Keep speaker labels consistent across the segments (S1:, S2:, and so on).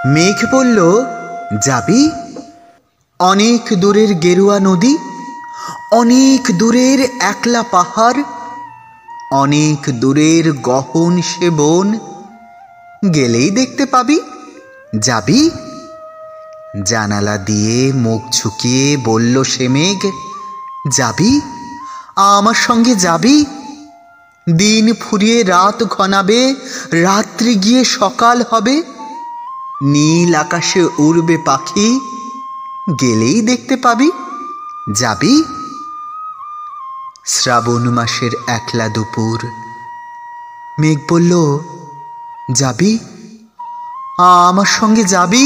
S1: মেঘ বলল, যাবি? অনেক দূরের গেরুয়া নদী, অনেক দূরের একলা পাহাড়, অনেক দূরের গহন সে বন, গেলেই দেখতে পাবি। যাবি? জানালা দিয়ে মুখ ঝুঁকিয়ে বলল সে মেঘ, যাবি? আমার সঙ্গে যাবি? দিন ফুরিয়ে রাত ঘনাবে, রাত্রি গিয়ে সকাল হবে, নীল আকাশে উড়বে পাখি, গেলেই দেখতে পাবি। যাবি? শ্রাবণ মাসের একলা দুপুর। মেঘ বলল, যাবি? আমার সঙ্গে যাবি?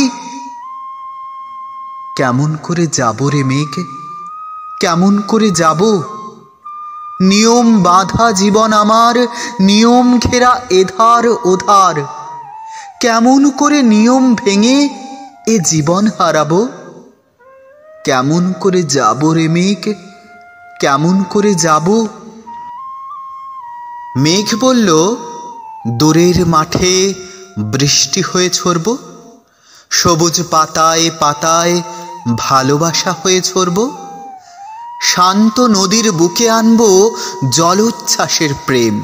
S1: কেমন করে যাব রে মেঘ, কেমন করে যাব? নিয়ম বাঁধা জীবন আমার, নিয়ম ঘেরা এধার ওধার, কেমন করে নিয়ম ভেঙে এ জীবন হারাবো? কেমন করে যাব রে মেঘ, কেমন করে যাব? মেঘ বলল, দূরের মাঠে বৃষ্টি হয়ে ঝরব, সবুজ পাতায় পাতায় ভালোবাসা হয়ে ঝরব, শান্ত নদীর বুকে আনব জলোচ্ছ্বাসের প্রেম,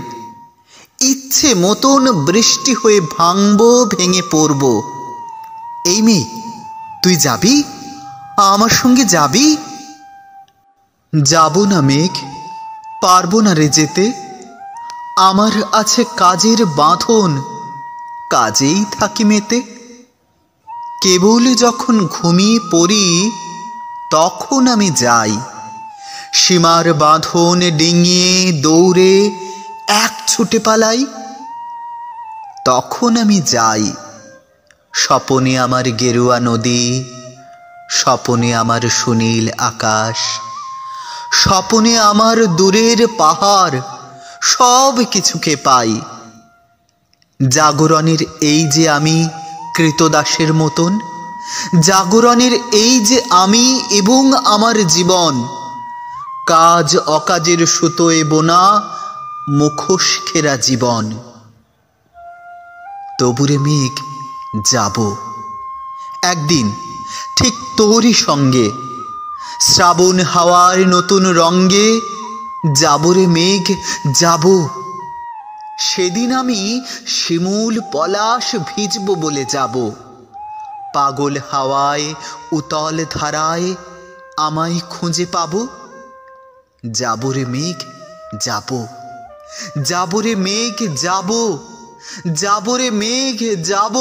S1: ইচ্ছে মতন বৃষ্টি হয়ে ভাঙব, ভেঙে পড়ব। এই মেয়ে, তুই যাবি? আমার সঙ্গে যাবি? যাব না মেঘ, পারবো না রে যেতে, আমার আছে কাজের বাঁধন, কাজেই থাকি মেতে। কেবল যখন ঘুমিয়ে পড়ি তখন আমি যাই, সীমার বাঁধন ডিঙিয়ে দৌড়ে এক ছুটে পালাই। তখন আমি যাই, স্বপনে আমার গেরুয়া নদী, স্বপনে আমার সুনীল আকাশ, স্বপনে আমার দূরের পাহাড়, সব কিছুকে পাই। জাগরণের এই যে আমি কৃতদাসের মতন, জাগরণের এই যে আমি এবং আমার জীবন, কাজ অকাজের সুতোয় বোনা মুখোশ ঘেরা জীবন। তবুরে মেঘ, যাব একদিন ঠিক তোরই সঙ্গে, শ্রাবণ হাওয়ার নতুন রঙ্গে। যাব রে মেঘ, যাব। সেদিন আমি শিমুল পলাশ ভিজব বলে যাব, পাগল হাওয়ায় উতল ধারায় আমায় খুঁজে পাব। যাব রে মেঘ, যাব, যাব রে মেঘ, যাব, যাব রে মেঘ, যাব।